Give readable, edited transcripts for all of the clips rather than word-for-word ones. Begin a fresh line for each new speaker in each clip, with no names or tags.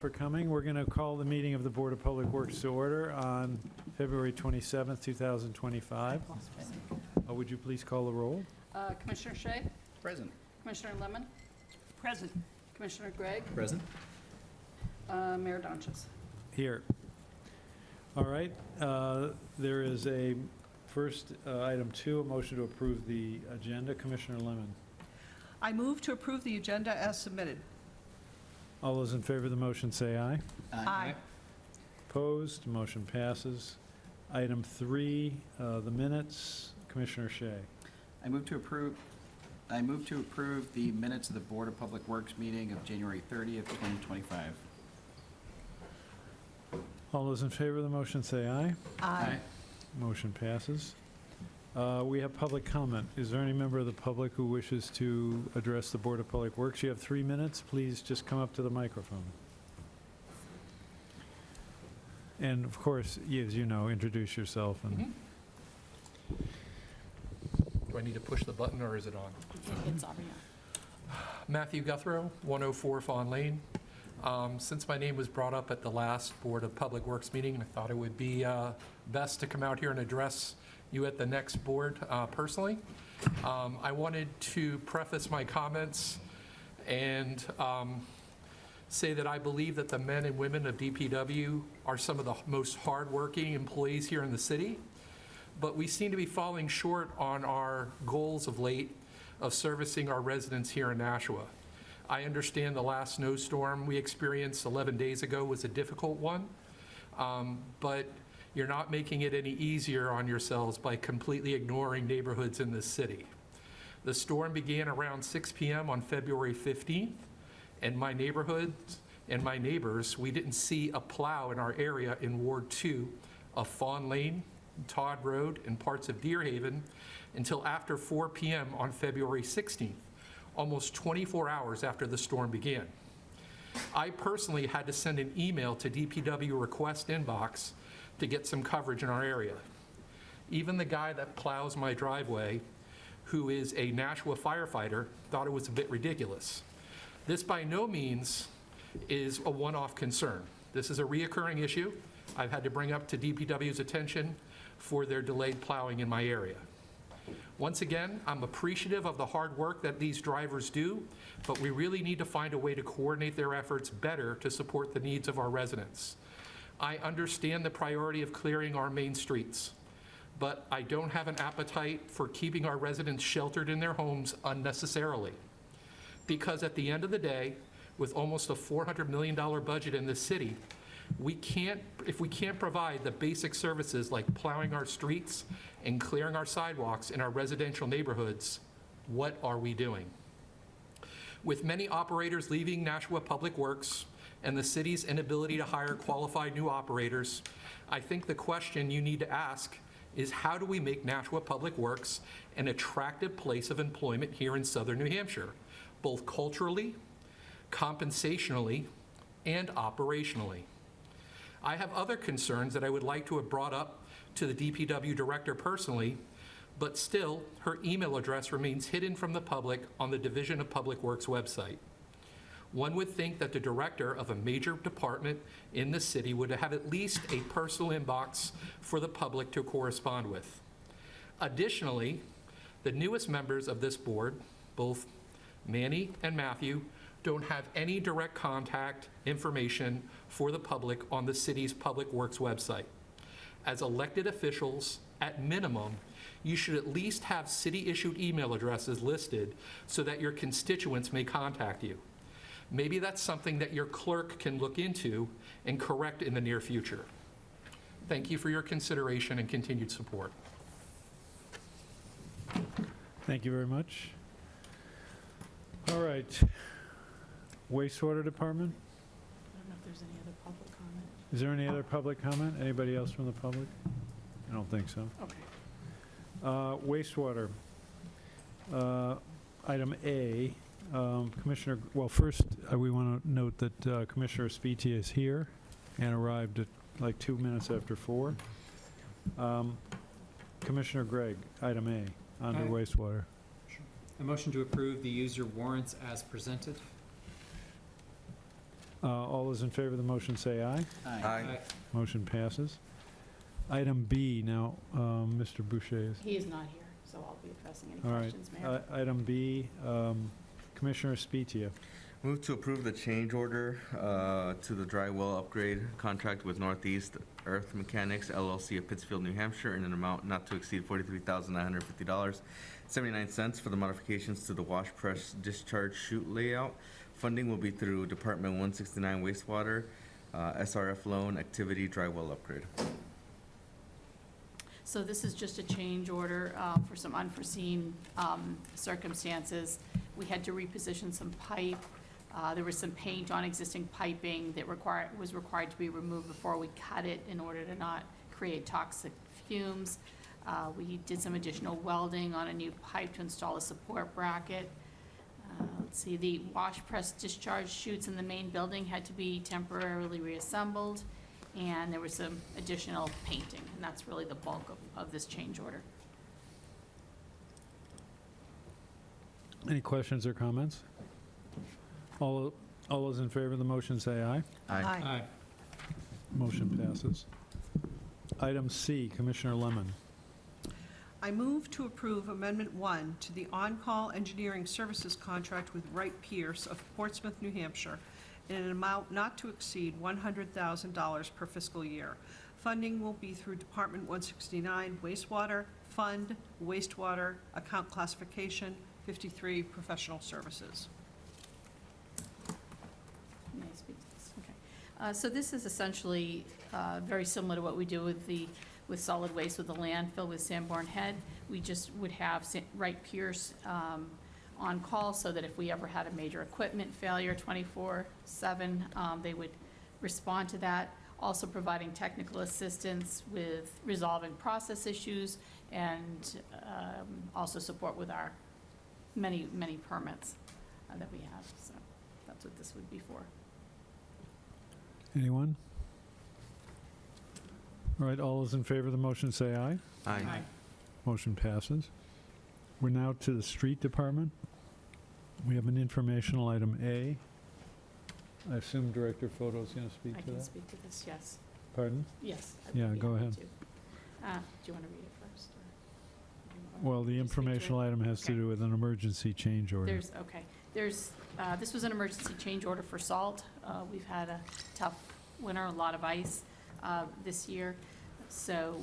For coming. We're going to call the meeting of the Board of Public Works to order on February 27th, 2025. Would you please call the roll?
Commissioner Shea?
Present.
Commissioner Lemon?
Present.
Commissioner Gregg?
Present.
Mayor Donches?
Here. All right. There is a first, item 2, a motion to approve the agenda. Commissioner Lemon.
I move to approve the agenda as submitted.
All those in favor of the motion say aye.
Aye.
Opposed? Motion passes. Item 3, the minutes. Commissioner Shea.
I move to approve the minutes of the Board of Public Works meeting of January 30th, 2025.
All those in favor of the motion say aye.
Aye.
Motion passes. We have public comment. Is there any member of the public who wishes to address the Board of Public Works? You have 3 minutes. Please just come up to the microphone. And of course, as you know, introduce yourself. And
Do I need to push the button, or is it on?
It's on,
Matthew Guthrow, 104 Fawn Lane. Since my name was brought up at the last Board of Public Works meeting, I thought it would be best to come out here and address you at the next board personally. I wanted to preface my comments and say that I believe that the men and women of DPW are some of the most hardworking employees here in the city, but we seem to be falling short on our goals of late of servicing our residents here in Nashua. I understand the last snowstorm we experienced 11 days ago was a difficult one, but you're not making it any easier on yourselves by completely ignoring neighborhoods in this city. The storm began around 6 p.m. on February 15th, and my neighborhoods and my neighbors, we didn't see a plow in our area in Ward 2 of Fawn Lane, Todd Road, and parts of Deerhaven until after 4 p.m. on February 16th, almost 24 hours after the storm began. I personally had to send an email to DPW request inbox to get some coverage in our area. Even the guy that plows my driveway, who is a Nashua firefighter, thought it was a bit ridiculous. This by no means is a one-off concern. This is a reoccurring issue I've had to bring up to DPW's attention for their delayed plowing in my area. Once again, I'm appreciative of the hard work that these drivers do, but we really need to find a way to coordinate their efforts better to support the needs of our residents. I understand the priority of clearing our main streets, but I don't have an appetite for keeping our residents sheltered in their homes unnecessarily. Because at the end of the day, with almost a $400 million budget in this city, if we can't provide the basic services like plowing our streets and clearing our sidewalks in our residential neighborhoods, what are we doing? With many operators leaving Nashua Public Works and the city's inability to hire qualified new operators, I think the question you need to ask is, how do we make Nashua Public Works an attractive place of employment here in southern New Hampshire, both culturally, compensationally, and operationally? I have other concerns that I would like to have brought up to the DPW director personally, but still, her email address remains hidden from the public on the Division of Public Works website. One would think that the director of a major department in the city would have at least a personal inbox for the public to correspond with. Additionally, the newest members of this board, both Manny and Matthew, don't have any direct contact information for the public on the city's Public Works website. As elected officials, at minimum, you should at least have city-issued email addresses listed so that your constituents may contact you. Maybe that's something that your clerk can look into and correct in the near future. Thank you for your consideration and continued support.
thank you very much. All right. Wastewater Department?
I don't know if there's any other public comment.
Is there any other public comment? Anybody else from the public? I don't think so.
Okay.
Wastewater. Item A, Commissioner, well, first, we want to note that Commissioner Spiti is here and arrived at like 2 minutes after 4. Commissioner Gregg, item A, under
Aye.
wastewater.
A motion to approve the user warrants as presented.
All those in favor of the motion say aye.
Aye.
Motion passes. Item B, now, Mr. Boucher is.
He is not here, so I'll be addressing any
All right.
questions, Mayor.
Item B, Commissioner Spitia.
Move to approve the change order to the dry well upgrade contract with Northeast Earth Mechanics LLC of Pittsfield, New Hampshire in an amount not to exceed $43,950.79 for the modifications to the wash press discharge chute layout. Funding will be through Department 169 wastewater, SRF loan, activity dry well upgrade.
So this is just a change order for some unforeseen circumstances. We had to reposition some pipe. There was some paint on existing piping that was required to be removed before we cut it in order to not create toxic fumes. We did some additional welding on a new pipe to install a support bracket. Let's see, the wash press discharge chutes in the main building had to be temporarily reassembled, and there was some additional painting, and that's really the bulk of this change order.
Any questions or comments? All those in favor of the motion say aye.
Aye.
Motion passes. Item C, Commissioner Lemon.
I move to approve Amendment 1 to the on-call engineering services contract with Wright Pierce of Portsmouth, New Hampshire, in an amount not to exceed $100,000 per fiscal year. Funding will be through Department 169 wastewater, fund, wastewater, account classification, 53 professional services.
May I speak to this? Okay. So this is essentially very similar to what we do with solid waste with the landfill with Sanborn Head. We just would have Wright Pierce on call so that if we ever had a major equipment failure 24/7, they would respond to that. Also providing technical assistance with resolving process issues and also support with our many, many permits that we have. So that's what this would be for.
Anyone? All right, all those in favor of the motion say aye.
Aye.
Motion passes. We're now to the Street Department. We have an informational item A. I assume Director Photo is going to speak
I
to
can
that?
speak to this, yes.
Pardon?
Yes. I'd
Yeah,
be
go
happy
ahead.
to. Do you want to read it first? Or
Well, the
you speak to it?
informational item has to
Okay.
do with an emergency change order.
This was an emergency change order for salt. We've had a tough winter, a lot of ice this year. So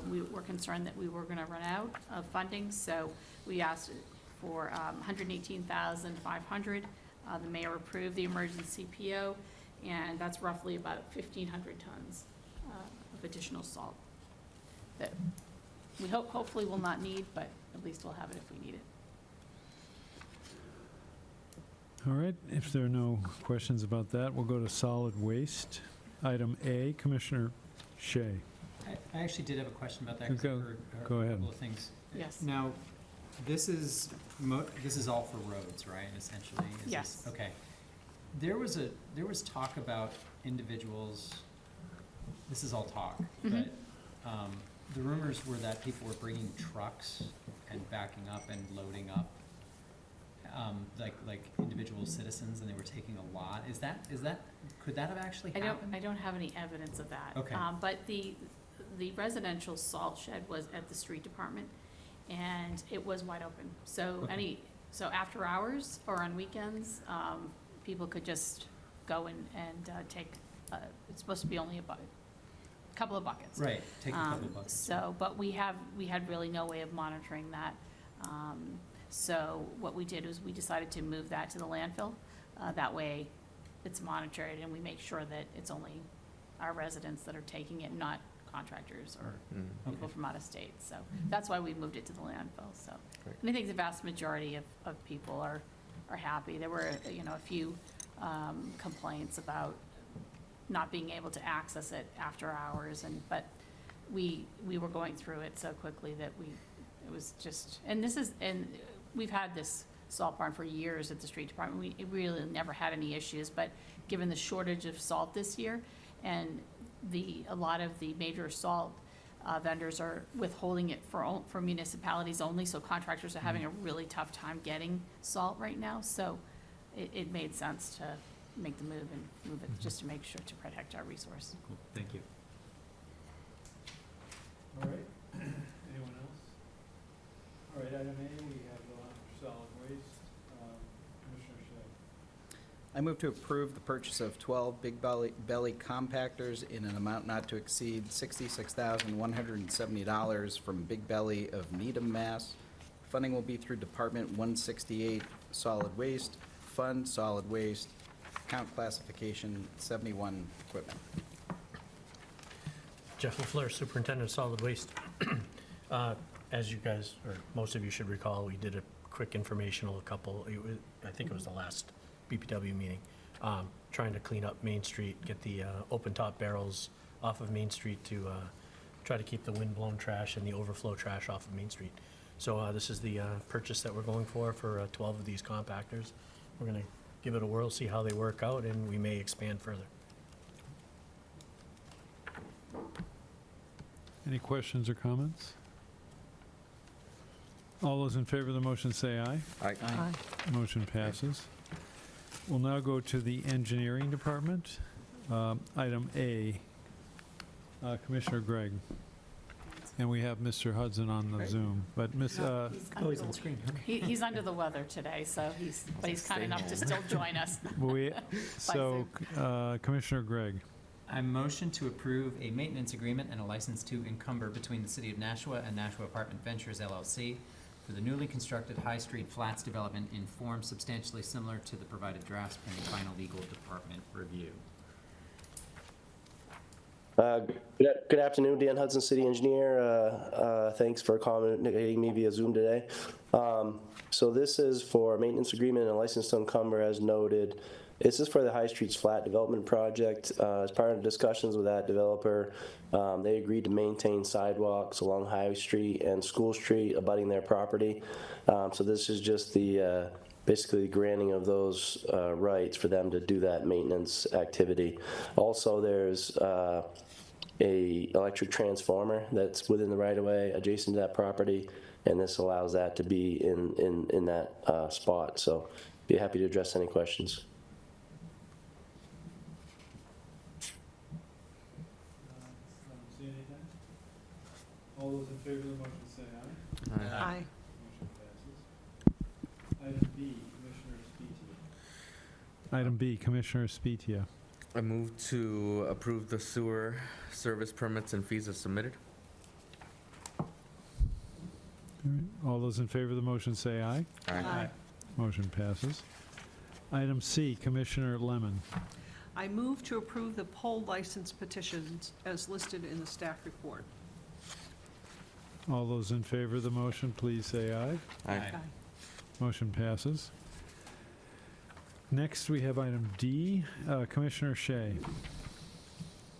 we were concerned that we were going to run out of funding. So we asked for $118,500. The mayor approved the emergency PO, and that's roughly about 1,500 tons of additional salt that we hopefully will not need, but at least we'll have it if we need it.
All right, if there are no questions about that, we'll go to solid waste. Item A, Commissioner Shea.
I actually did have a question about that. 'cause
Go-
I've heard
go
a
ahead.
couple of things.
Yes.
Now, this is all for roads, right, essentially? Is this-
Yes.
Okay. There was talk about individuals, this is all talk,
Mhm.
but the rumors were that people were bringing trucks and backing up and loading up, like individual citizens, and they were taking a lot. Could that have actually happened?
I don't have any evidence of that.
Okay.
But the residential salt shed was at the street department, and it was wide open. So
Okay.
so after hours or on weekends, people could just go and take, it's supposed to be only a couple of buckets.
Right, take a couple of buckets.
So, but we had really no way of monitoring that. So what we did was we decided to move that to the landfill. That way, it's monitored, and we make sure that it's only our residents that are taking it, not contractors or people
Okay.
from out of state. So that's why we moved it to the landfill, so.
Great.
And I think the vast majority of people are happy. There were, a few complaints about not being able to access it after hours, but we were going through it so quickly that it was just, and we've had this salt barn for years at the street department. We really never had any issues, but given the shortage of salt this year, and a lot of the major salt vendors are withholding it for municipalities only, so contractors are having a really tough time getting salt right now, so it made sense make the move and move it, just to make sure to protect our resource.
Cool, thank you.
All right. Anyone else? All right, item A, we have solid waste. Commissioner Shea.
I move to approve the purchase of 12 Big Belly compactors in an amount not to exceed $66,170 from Big Belly of Needham, Mass. Funding will be through Department 168 Solid Waste, Fund Solid Waste, Account Classification 71 Equipment.
Jeff LaFleur, Superintendent of Solid Waste. As you guys, or most of you should recall, we did a quick informational I think it was the last BPW meeting, trying to clean up Main Street, get the open-top barrels off of Main Street to try to keep the wind-blown trash and the overflow trash off of Main Street. So this is the purchase that we're going for 12 of these compactors. We're going to give it a whirl, see how they work out, and we may expand further.
Any questions or comments? All those in favor of the motion say aye.
Aye.
Motion passes. We'll now go to the engineering department. Item A, Commissioner Gregg. And we have Mr. Hudson on the Zoom, but
He's
He's on screen.
He's under the weather today, so he's kind enough to still join us.
Commissioner Gregg.
I motion to approve a maintenance agreement and a license to encumber between the City of Nashua and Nashua Apartment Ventures LLC for the newly constructed High Street Flats development in form substantially similar to the provided drafts pending final legal department review.
Good afternoon, Dan Hudson, City Engineer. Thanks for accommodating me via Zoom today. So this is for a maintenance agreement and a license to encumber as noted. This is for the High Streets Flat Development Project. As part of discussions with that developer, they agreed to maintain sidewalks along High Street and School Street abutting their property. So this is just the basically granting of those rights for them to do that maintenance activity. Also, there's a electric transformer that's within the right-of-way adjacent to that property, and this allows that to be in that spot. So be happy to address any questions.
See anything? All those in favor of the motion say aye.
Aye.
Motion passes. Item B, Commissioner Spetia. Item B, Commissioner Spetia.
I move to approve the sewer service permits and fees as submitted.
All those in favor of the motion say aye.
Aye.
Motion passes. Item C, Commissioner Lemon.
I move to approve the poll license petitions as listed in the staff report.
All those in favor of the motion, please say aye.
Aye.
Motion passes. Next, we have item D, Commissioner Shea.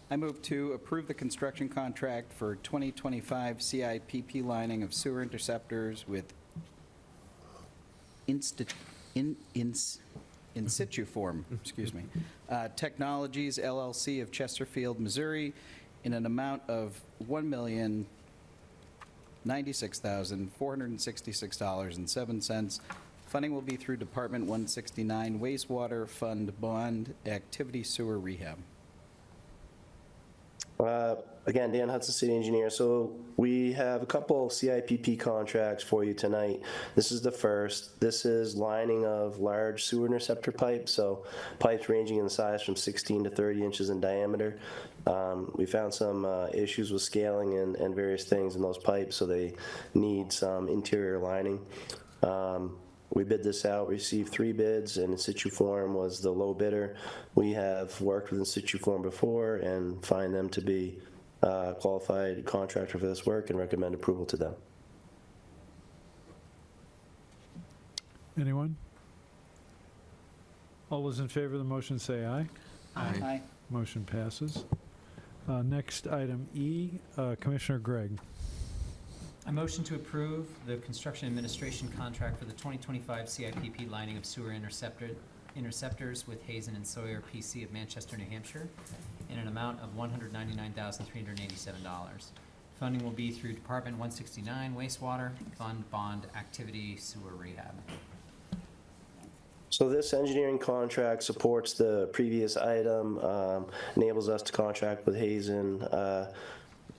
I move to approve the construction contract for 2025 CIPP lining of sewer interceptors with in situ form, Technologies LLC of Chesterfield, Missouri, in an amount of $1,096,466.07. Funding will be through Department 169 Wastewater Fund Bond Activity Sewer Rehab.
Again, Dan Hudson, City Engineer. So we have a couple CIPP contracts for you tonight. This is the first. This is lining of large sewer interceptor pipes, so pipes ranging in size from 16 to 30 inches in diameter. We found some issues with scaling and various things in those pipes, so they need some interior lining. We bid this out, received 3 bids, and in situ form was the low bidder. We have worked with in situ form before and find them to be a qualified contractor for this work and recommend approval to them.
Anyone? All those in favor of the motion say aye.
Aye.
Motion passes. Next, item E, Commissioner Gregg.
I motion to approve the construction administration contract for the 2025 CIPP lining of sewer interceptors with Hazen and Sawyer PC of Manchester, New Hampshire, in an amount of $199,387. Funding will be through Department 169 Wastewater Fund Bond Activity Sewer Rehab.
So this engineering contract supports the previous item, enables us to contract with Hazen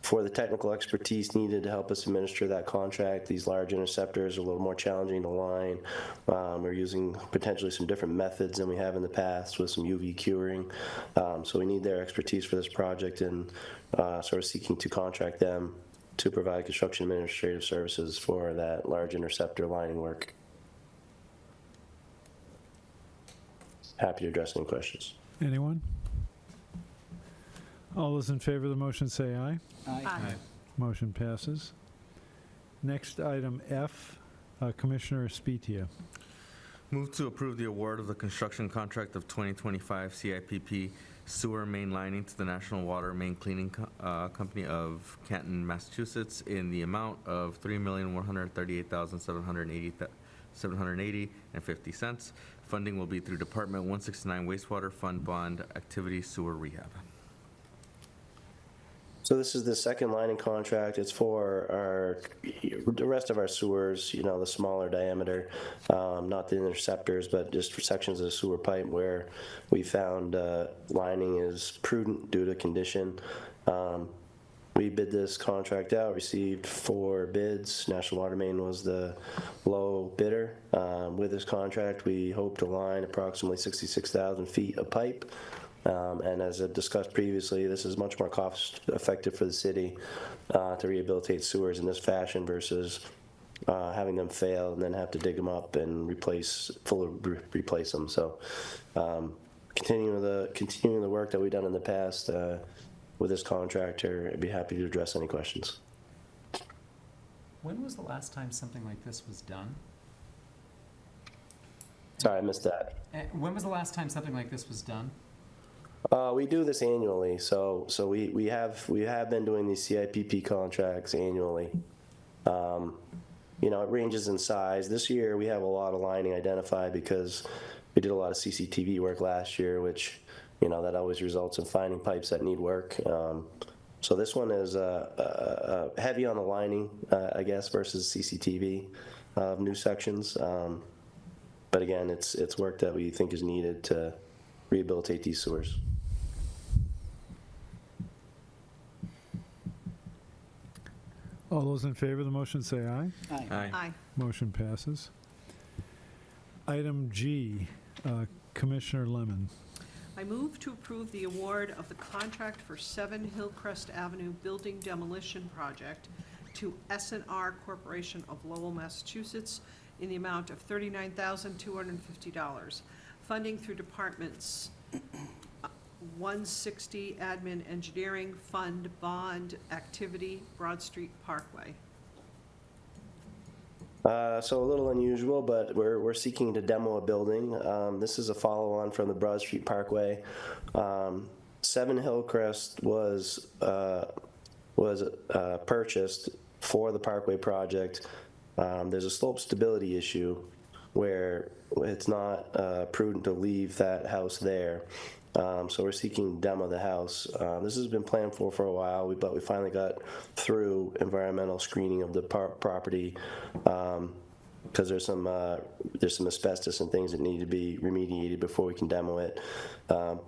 for the technical expertise needed to help us administer that contract. These large interceptors are a little more challenging to line. We're using potentially some different methods than we have in the past with some UV curing. So we need their expertise for this project, and sort of seeking to contract them to provide construction administrative services for that large interceptor lining work. Happy to address any questions.
Anyone? All those in favor of the motion say aye.
Aye.
Motion passes. Next, item F, Commissioner Spitia.
Move to approve the award of the construction contract of 2025 CIPP sewer main lining to the National Water Main Cleaning Company of Canton, Massachusetts in the amount of $3,138,780.50. Funding will be through Department 169 Wastewater Fund Bond Activity Sewer Rehab.
So this is the second lining contract. It's for the rest of our sewers, the smaller diameter, not the interceptors, but just for sections of the sewer pipe where we found lining is prudent due to condition. We bid this contract out, received 4 bids. National Water Main was the low bidder. With this contract, we hope to line approximately 66,000 feet of pipe. And as I've discussed previously, this is much more cost-effective for the city to rehabilitate sewers in this fashion versus having them fail and then have to dig them up and replace them. So, continuing the work that we've done in the past with this contractor, I'd be happy to address any questions.
When was the last time something like this was done?
Sorry, I missed that.
When was the last time something like this was done?
We do this annually, so we have been doing these CIPP contracts annually. It ranges in size. This year we have a lot of lining identified because we did a lot of CCTV work last year, which that always results in finding pipes that need work. So this one is heavy on the lining, I guess, versus CCTV of new sections. But again, it's work that we think is needed to rehabilitate these sewers.
All those in favor of the motion say aye.
Aye.
Aye.
Motion passes. Item G, Commissioner Lemon.
I move to approve the award of the contract for 7 Hillcrest Avenue Building Demolition Project to S&R Corporation of Lowell, Massachusetts in the amount of $39,250. Funding through Departments 160 Admin Engineering Fund Bond Activity Broad Street Parkway.
So a little unusual, but we're seeking to demo a building. This is a follow-on from the Broad Street Parkway. 7 Hillcrest was purchased for the Parkway project. There's a slope stability issue where it's not prudent to leave that house there. So we're seeking to demo the house. This has been planned for a while, but we finally got through environmental screening of the property because there's some asbestos and things that need to be remediated before we can demo it. But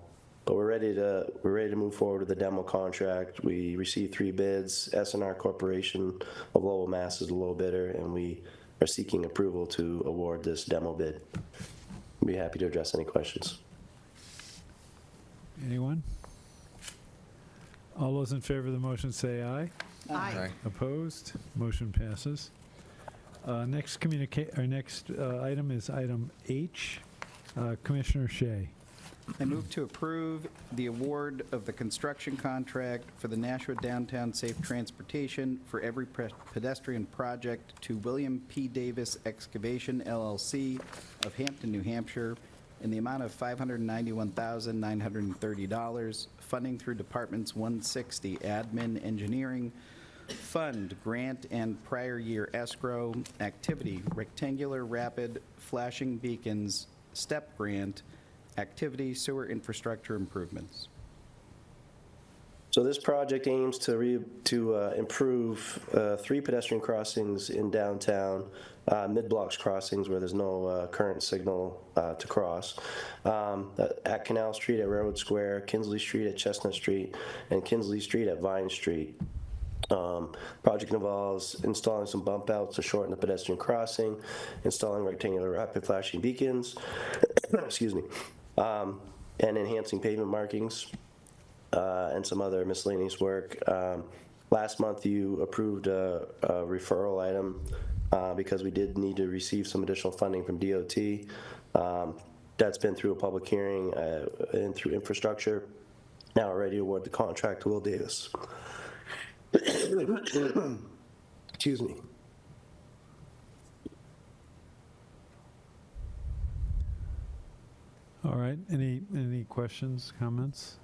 we're ready to move forward with the demo contract. We received 3 bids. S&R Corporation of Lowell, Mass is the low bidder, and we are seeking approval to award this demo bid. I'd be happy to address any questions.
Anyone? All those in favor of the motion say aye.
Aye.
Opposed? Motion passes. Next item is item H. Commissioner Shea.
I move to approve the award of the construction contract for the Nashua Downtown Safe Transportation for Every Pedestrian Project to William P. Davis Excavation, LLC of Hampton, New Hampshire, in the amount of $591,930, funding through Departments 160 Admin Engineering Fund Grant and Prior Year Escrow Activity Rectangular Rapid Flashing Beacons STEP Grant Activity Sewer Infrastructure Improvements.
So this project aims to improve 3 pedestrian crossings in downtown, mid-blocks crossings where there's no current signal to cross, at Canal Street at Railroad Square, Kinsley Street at Chestnut Street, and Kinsley Street at Vine Street. Project involves installing some bump outs to shorten the pedestrian crossing, installing rectangular rapid flashing beacons, excuse me, and enhancing pavement markings, and some other miscellaneous work. Last month, you approved a referral item because we did need to receive some additional funding from DOT. That's been through a public hearing and through infrastructure. Now we're ready to award the contract to Will Davis. Excuse me.
All right, any questions, comments?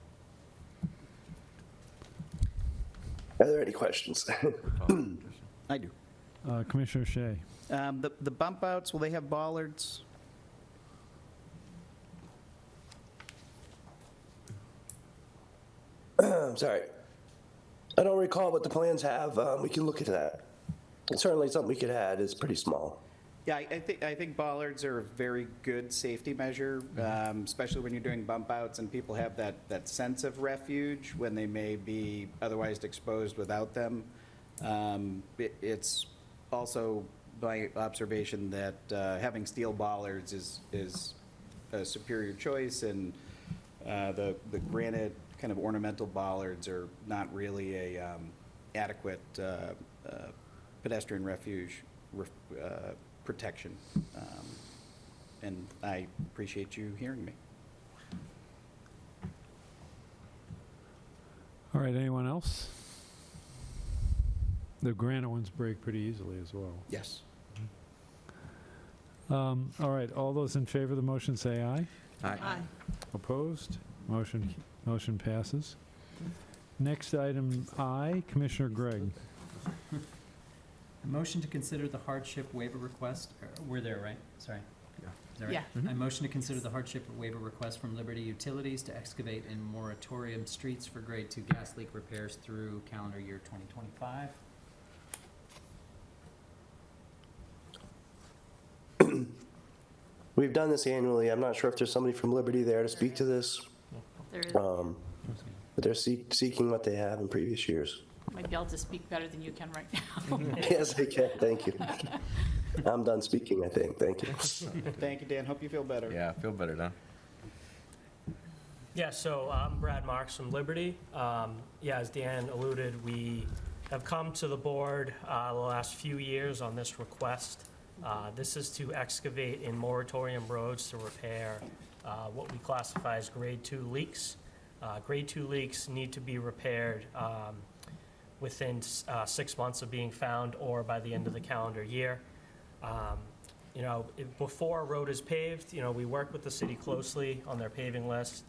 Are there any questions?
I do.
Commissioner Shea?
The bump outs, will they have bollards?
I'm sorry. I don't recall what the plans have. We can look into that. Certainly something we could add. It's pretty small.
Yeah, I think bollards are a very good safety measure, especially when you're doing bump outs and people have that sense of refuge when they may be otherwise exposed without them. It's also my observation that having steel bollards is a superior choice, and the granite kind of ornamental bollards are not really a adequate pedestrian refuge protection. And I appreciate you hearing me.
All right, anyone else? The granite ones break pretty easily as well.
Yes.
All right, all those in favor of the motion say aye.
Aye.
Opposed? Motion passes. Next item I, Commissioner Gregg.
A motion to consider the hardship waiver request, we're there, right? Sorry.
Yeah.
Is that right?
Yeah.
I motion to consider the hardship waiver request from Liberty Utilities to excavate in moratorium streets for grade 2 gas leak repairs through calendar year 2025.
We've done this annually. I'm not sure if there's somebody from Liberty there to speak to this,
There is,
but they're seeking what they have in previous years.
might be able to speak better than you can right now.
Yes, I can. Thank you. I'm done speaking, I think. Thank you.
Thank you, Dan. Hope you feel better.
Yeah, I feel better now.
Yeah, so I'm Brad Marks from Liberty. Yeah, as Dan alluded, we have come to the board the last few years on this request. This is to excavate in moratorium roads to repair what we classify as grade 2 leaks. Grade 2 leaks need to be repaired within 6 months of being found or by the end of the calendar year. You know, before a road is paved, you know, we work with the city closely on their paving list.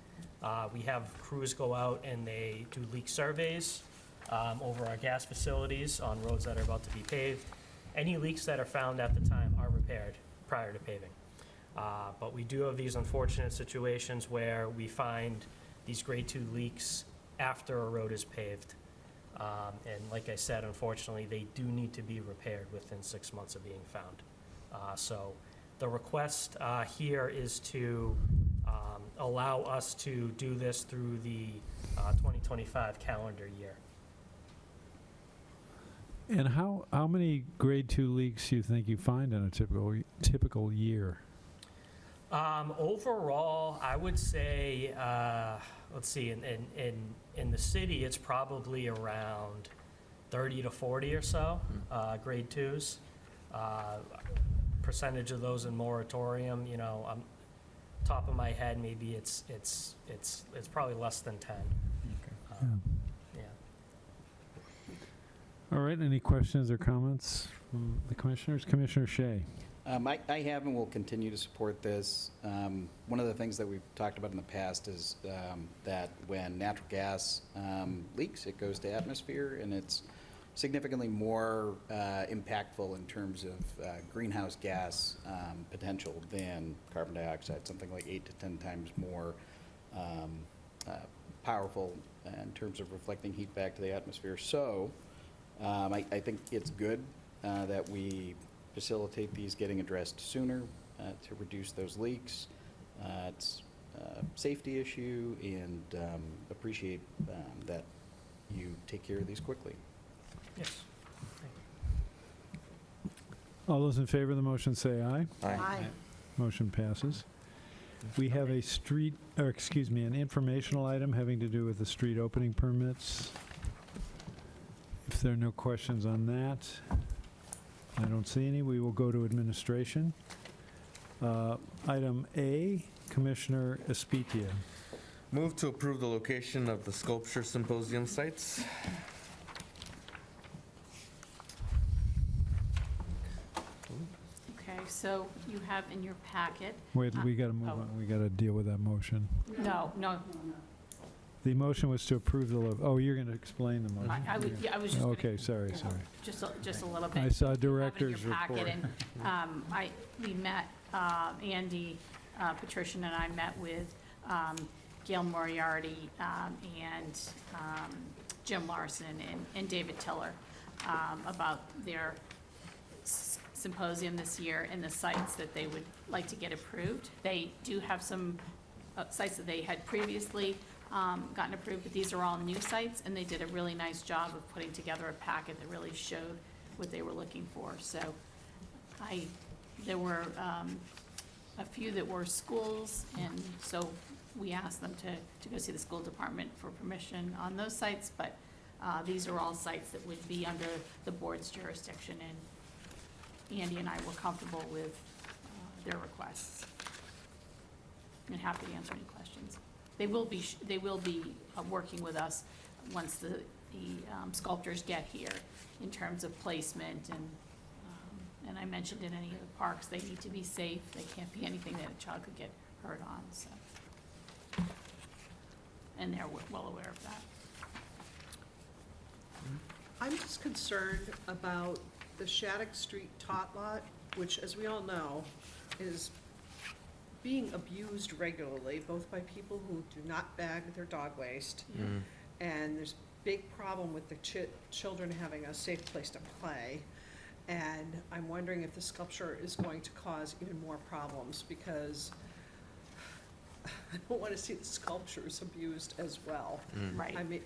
We have crews go out and they do leak surveys over our gas facilities on roads that are about to be paved. Any leaks that are found at the time are repaired prior to paving. But we do have these unfortunate situations where we find these grade 2 leaks after a road is paved. And like I said, unfortunately, they do need to be repaired within 6 months of being found. So the request here is to allow us to do this through the 2025 calendar year.
And how many grade 2 leaks do you think you find in a typical year?
Overall, I would say, let's see, in the city, it's probably around 30 to 40 or so grade 2s. Percentage of those in moratorium, you know, top of my head, maybe it's probably less than 10.
Yeah.
Yeah.
All right, any questions or comments from the commissioners? Commissioner Shea?
I have and will continue to support this. One of the things that we've talked about in the past is that when natural gas leaks, it goes to atmosphere, and it's significantly more impactful in terms of greenhouse gas potential than carbon dioxide, something like 8 to 10 times more powerful in terms of reflecting heat back to the atmosphere. So I think it's good that we facilitate these getting addressed sooner to reduce those leaks. It's a safety issue, and appreciate that you take care of these quickly.
Yes.
All those in favor of the motion say aye.
Aye.
Motion passes. We have a an informational item having to do with the street opening permits. If there are no questions on that, I don't see any, we will go to administration. Item A, Commissioner Espitia.
Move to approve the location of the sculpture symposium sites.
Okay, so you have in your packet,
Wait, we got to move
Oh.
on, we got to deal with that motion.
no,
The motion was to approve you're going to explain the motion.
I was just gonna
Okay, sorry.
just a little bit.
I saw
You have it in
director's
your packet,
report.
and we met, Andy, Patricia and I met with Gail Moriarty and Jim Larson and David Tiller about their symposium this year and the sites that they would like to get approved. They do have some sites that they had previously gotten approved, but these are all new sites, and they did a really nice job of putting together a packet that really showed what they were looking for. So there were a few that were schools, and so we asked them to go see the school department for permission on those sites, but these are all sites that would be under the board's jurisdiction, and Andy and I were comfortable with their requests. And happy to answer any questions. They will be working with us once the sculptures get here in terms of placement, and I mentioned in any of the parks, they need to be safe. They can't be anything that a child could get hurt on, so. And they're well aware of that.
I'm just concerned about the Shattuck Street tot lot, which, as we all know, is being abused regularly, both by people who do not bag their dog waste, and there's big problem with the children having a safe place to play. And I'm wondering if the sculpture is going to cause even more problems, because I don't want to see the sculptures abused as well.
Right.
I mean,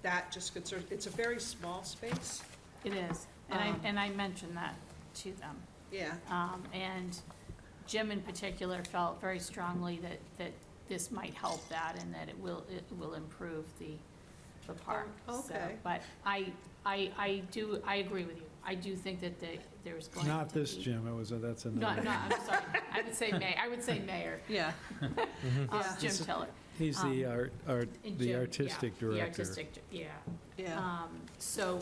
that just concerns, it's a very small space.
It is, and I mentioned that to them.
Yeah.
And Jim in particular felt very strongly that this might help that, and that it will improve the park.
Oh,
So,
okay.
but I agree with you. I do think that there's going to be.
Not this, Jim, that's another.
No, I'm sorry. I would say mayor,
Yeah.
Jim Tiller.
He's the
And
the
Jim,
artistic
yeah,
director.
The artistic, yeah.
Yeah.
So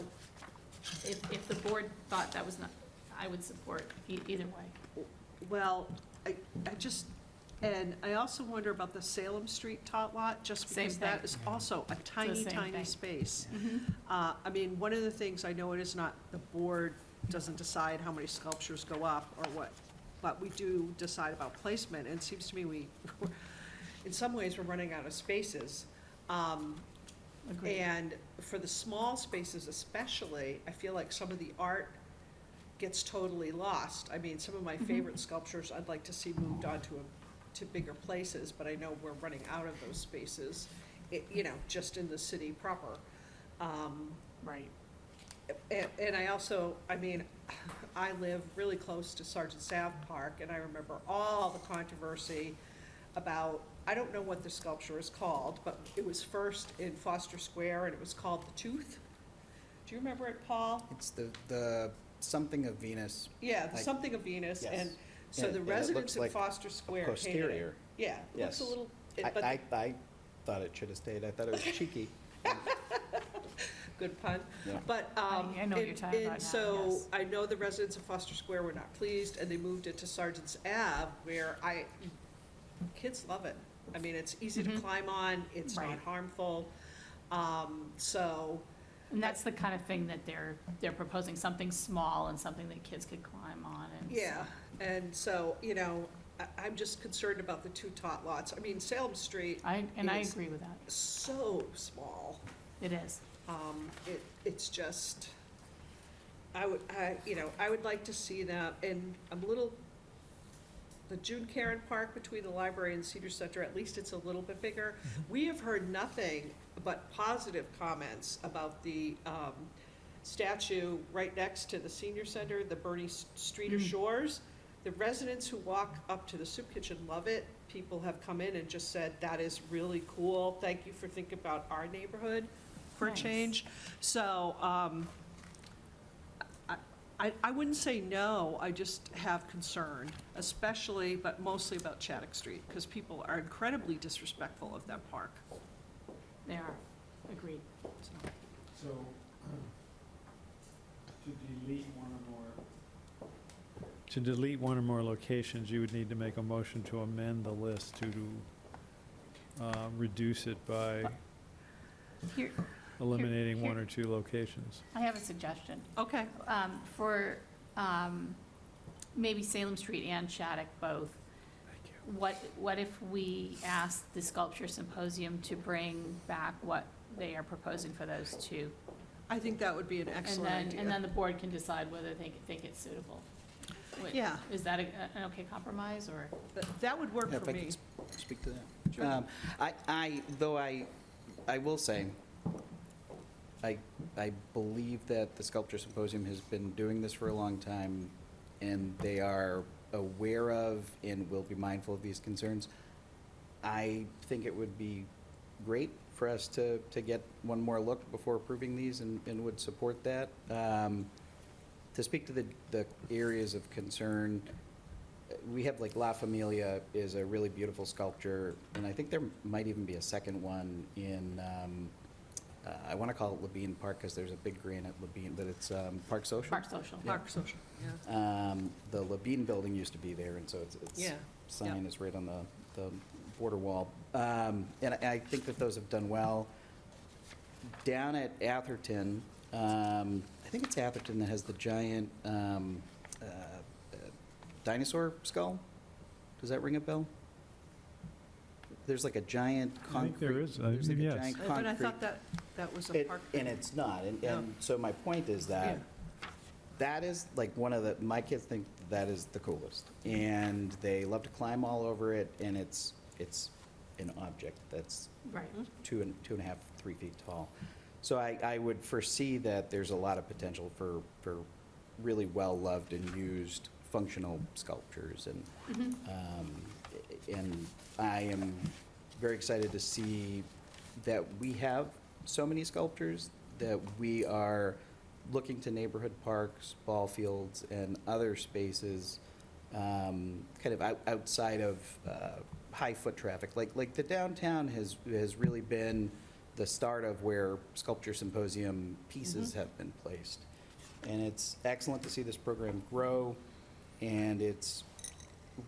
if the board thought that was not, I would support either way.
Well, I just, and I also wonder about the Salem Street tot lot, just
Same
because that
thing.
is also a tiny,
same
tiny
thing.
space. I mean, one of the things, I know it is not, the board doesn't decide how many sculptures go up or what, but we do decide about placement, and it seems to me in some ways, we're running out of spaces.
Agreed.
And for the small spaces especially, I feel like some of the art gets totally lost. I mean, some of my favorite sculptures I'd like to see moved on to bigger places, but I know we're running out of those spaces, just in the city proper.
Right.
And I also, I mean, I live really close to Sergeant Sav Park, and I remember all the controversy about, I don't know what the sculpture is called, but it was first in Foster Square, and it was called the Tooth. Do you remember it, Paul?
It's the something of Venus.
Yeah, the
Like-
something of Venus,
Yes.
and so
And-
the
and it
residents
looks
of
like
Foster Square hated it.
posterior.
Yeah, it looks a
Yes.
little, but
I thought it should have stayed. I thought it was cheeky.
good pun.
Yeah.
But,
I know what you're talking about now,
and so,
yes.
I know the residents of Foster Square were not pleased, and they moved it to Sergeant's Ave, where kids love it. I mean, it's easy to climb on, it's not
Right.
harmful, so,
And that's the kind of thing that they're proposing, something small and something that kids could climb on, and.
yeah. And so, I'm just concerned about the two tot lots. I mean, Salem Street
I
Yes.
agree with that.
is so small.
It is.
It's just, I would like to see that, and I'm a little, the June Karen Park between the library and Cedar Center, at least it's a little bit bigger. We have heard nothing but positive comments about the statue right next to the senior center, the Bernie Streeter Shores. The residents who walk up to the soup kitchen love it. People have come in and just said, that is really cool. Thank you for thinking about our neighborhood for a
Nice.
change. So, I wouldn't say no, I just have concern, especially, but mostly about Shattuck Street, because people are incredibly disrespectful of that park.
They are. Agreed.
So, to delete one or more locations, you would need to make a motion to amend the list to reduce it by
Here,
eliminating
here-
one or two locations.
I have a suggestion.
Okay,
For maybe Salem Street and Shattuck both, what if we ask the Sculpture Symposium to bring back what they are proposing for those two?
I think that would be an excellent
And
idea.
then the board can decide whether they think it's suitable.
Yeah.
Is that an okay compromise, or?
That would work
Yeah,
for
if I
me.
could speak to that. I will say, I believe that the Sculpture Symposium has been doing this for a long time, and they are aware of and will be mindful of these concerns. I think it would be great for us to get one more look before approving these, and would support that. To speak to the areas of concern, we have, like, La Familia is a really beautiful sculpture, and I think there might even be a second one in, I want to call it Labine Park, because there's a big granite Labine, but it's Park Social.
Park Social.
Park Social, yeah.
The Labine building used to be there, and so its
Yeah,
sign is right on the border wall. And I think that those have done well. Down at Atherton, I think it's Atherton that has the giant dinosaur skull. Does that ring a bell? There's like a giant
I
concrete.
think there is,
there's like a
yes.
giant
But I
concrete-
thought that was a park.
And it's not, and
No.
so my point is that
Yeah.
that is like one of my kids think that is the coolest. And they love to climb all over it, and it's an object that's
Right.
2.5, 3 feet tall. So I would foresee that there's a lot of potential for really well-loved and used functional sculptures. And I am very excited to see that we have so many sculptures, that we are looking to neighborhood parks, ball fields, and other spaces kind of outside of high foot traffic. Like the downtown has really been the start of where Sculpture Symposium pieces have been placed. And it's excellent to see this program grow, and it's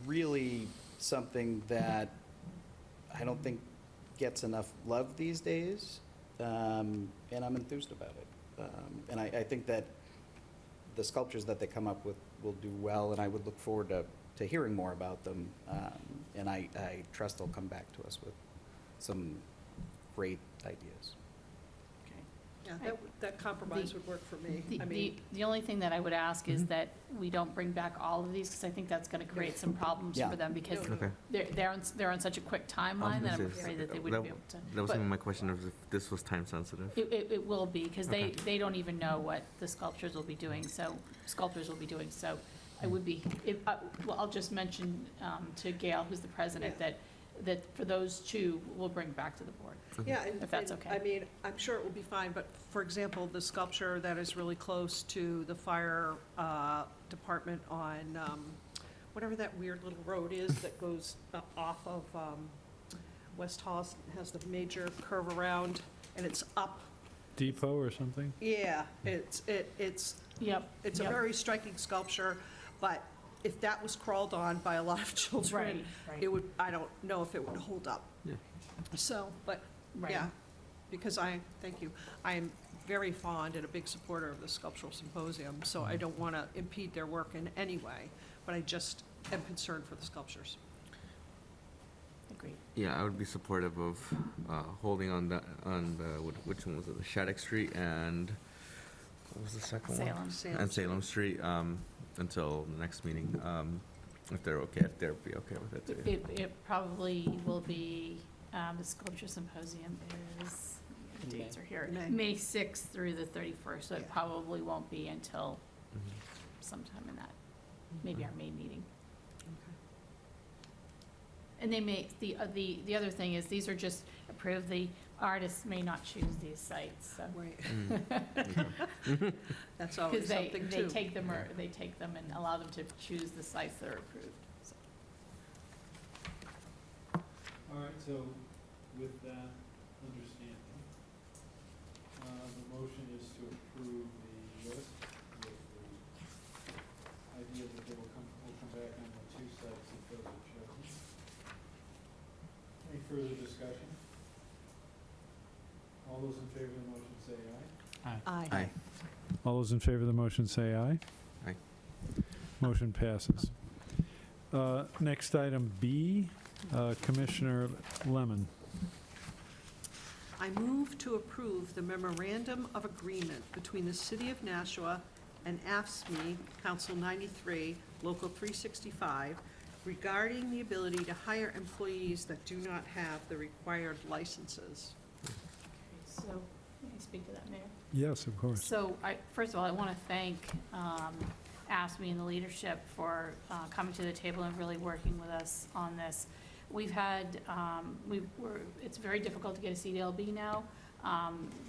really something that I don't think gets enough love these days, and I'm enthused about it. And I think that the sculptures that they come up with will do well, and I would look forward to hearing more about them. And I trust they'll come back to us with some great ideas.
Yeah, that compromise would work for me. I mean,
The only thing that I would ask is that we don't bring back all of these, because I think that's going to create some problems
Yeah.
for them, because
No, no.
Okay.
they're on such a quick timeline that I'm
This is-
afraid that they wouldn't be able to.
That was
But
even my question, of if this was time sensitive.
It will be, because
Okay.
they don't even know what the sculptors will be doing, so I would be, well, I'll just mention to Gail, who's the president,
Yeah.
that for those two, we'll bring back to the board.
yeah, and,
If that's
and,
okay.
I mean, I'm sure it will be fine, but for example, the sculpture that is really close to the fire department on, whatever that weird little road is that goes off of West Hollis, has the major curve around, and it's up.
Depot or something?
Yeah, it's
Yep.
a
yep.
very striking sculpture, but if that was crawled on by a lot of children,
Right, right.
it would, I don't know if it would hold up.
Yeah.
So, but,
Right.
yeah, because thank you, I am very fond and a big supporter of the Sculptural Symposium, so I don't want to impede their work in any way, but I just, am concerned for the sculptures.
Agreed.
Yeah, I would be supportive of holding on that, on the, which one was it, the Shattuck Street and, what was the second one?
Salem.
And Salem Street, until the next meeting, if they're okay, if they'll be okay with it too.
It probably will be, the sculpture symposium is, the dates are here,
May.
May 6th through the 31st, so it
Yeah.
probably won't be until
Mhm.
sometime in that, maybe our May meeting.
Okay.
And they may, the other thing is, these are just approved, the artists may not choose these sites, so.
Right,
Mm.
that's always
Because
something
they
too.
take them, or they take them and allow them to choose the sites that are approved, so.
All right, so with that understanding, the motion is to approve the list with the idea that they will come back on the two sites if those are chosen. Any further discussion? All those in favor of the motion say aye.
Aye.
Aye.
All those in favor of the motion say aye.
Aye.
Motion passes. Next item B, Commissioner Lemon.
I move to approve the memorandum of agreement between the City of Nashua and AFSCME, Council 93, Local 365, regarding the ability to hire employees that do not have the required licenses.
So, may I speak to that, Mayor?
Yes, of course.
So, first of all, I want to thank ASME and the leadership for coming to the table and really working with us on this. We've had, it's very difficult to get a CDLB now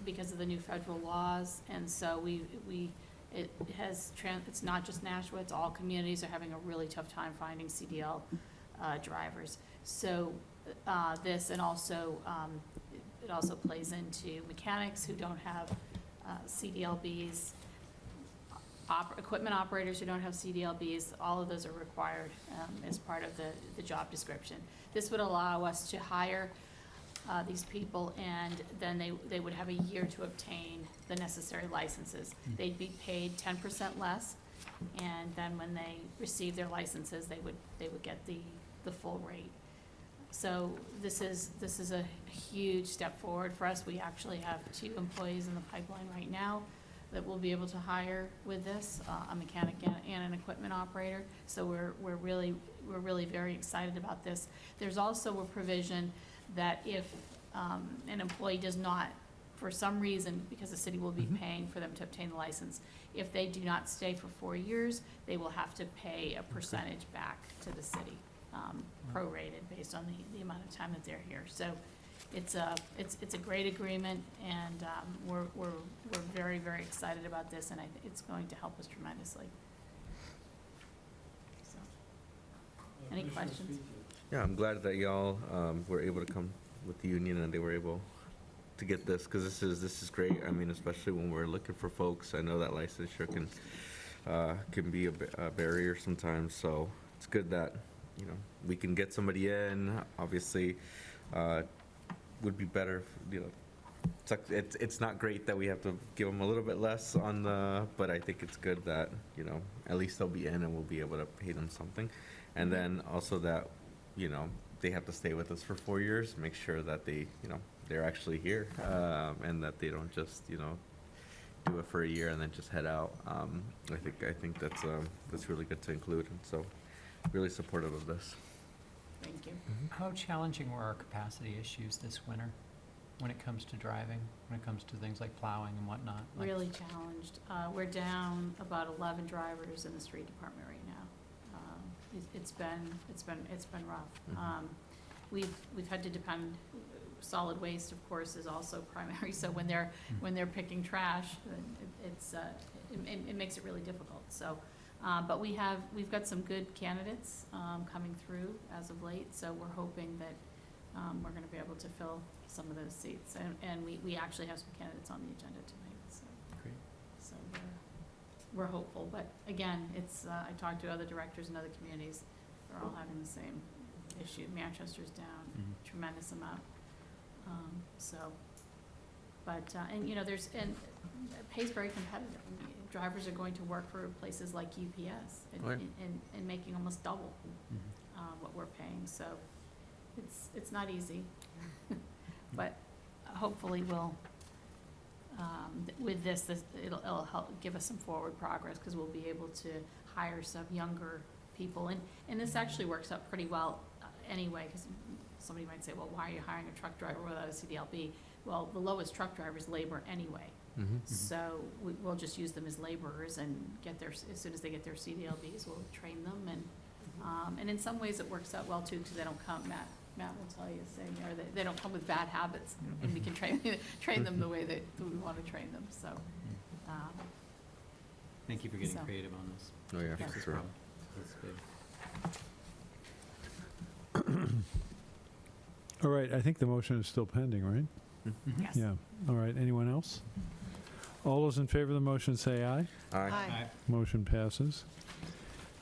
because of the new federal laws, and so it's not just Nashua, it's all communities are having a really tough time finding CDL drivers. So this, and also, it also plays into mechanics who don't have CDLBs, equipment operators who don't have CDLBs, all of those are required as part of the job description. This would allow us to hire these people, and then they would have a year to obtain the necessary licenses. They'd be paid 10% less, and then when they receive their licenses, they would get the full rate. So this is a huge step forward for us. We actually have 2 employees in the pipeline right now that we'll be able to hire with this, a mechanic and an equipment operator. So we're really very excited about this. There's also a provision that if an employee does not, for some reason, because the city will be paying for them to obtain the license, if they do not stay for 4 years, they will have to pay a percentage back to the city, prorated based on the amount of time that they're here. So it's a great agreement, and we're very, very excited about this, and it's going to help us tremendously. So, any
Commissioner
questions?
Spezia.
Yeah, I'm glad that y'all were able to come with the union and they were able to get this, because this is great. I mean, especially when we're looking for folks. I know that licensure can be a barrier sometimes, so it's good that, you know, we can get somebody in. Obviously, would be better, you know, it's not great that we have to give them a little bit less on the, but I think it's good that, you know, at least they'll be in and we'll be able to pay them something. And then also that, you know, they have to stay with us for 4 years, make sure that they, you know, they're actually here, and that they don't just, you know, do it for a year and then just head out. I think that's really good to include, and so really supportive of this.
Thank you.
How challenging were our capacity issues this winter when it comes to driving, when it comes to things like plowing and whatnot? Like-
Really challenged. We're down about 11 drivers in the street department right now. It's been rough. We've had to depend, solid waste, of course, is also primary, so when they're picking trash, it makes it really difficult, so. But we've got some good candidates coming through as of late, so we're hoping that we're gonna be able to fill some of those seats. And we actually have some candidates on the agenda tonight, so.
Great.
So we're hopeful, but again, I talked to other directors in other communities, they're all having the same issue. Manchester's down tremendous amount, so But, and, you know, and it pays very competitive. I mean, drivers are going to work for places like UPS
Right.
and making almost double what we're paying, so it's not easy. But hopefully with this, it'll help give us some forward progress, because we'll be able to hire some younger people. And this actually works out pretty well anyway, because somebody might say, well, why are you hiring a truck driver without a CDLB? Well, the lowest truck driver is labor anyway. So we'll just use them as laborers and as soon as they get their CDLBs, we'll train them. And in some ways, it works out well too, because they don't come, Matt will tell you, saying, or they don't come with bad habits, and we can train them the way that we want to train them, so.
Thank you for getting
So.
creative on this.
Oh, yeah,
Fix
for
this
sure.
problem. That's good.
All right, I think the motion is still pending, right?
Yes.
Yeah, all right, anyone else? All those in favor of the motion say aye.
Aye.
Motion passes.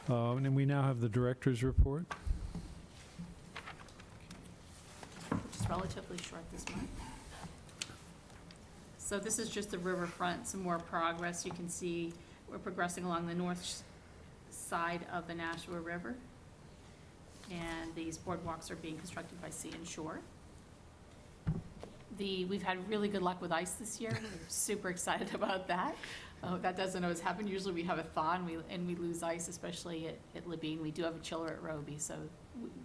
And we now have the director's report.
Which is relatively short this month. So this is just the riverfront, some more progress. You can see we're progressing along the north side of the Nashua River. And these boardwalks are being constructed by Sea and Shore. We've had really good luck with ice this year. We're super excited about that. That doesn't always happen. Usually we have a thaw and we lose ice, especially at Labine. We do have a chiller at Roby, so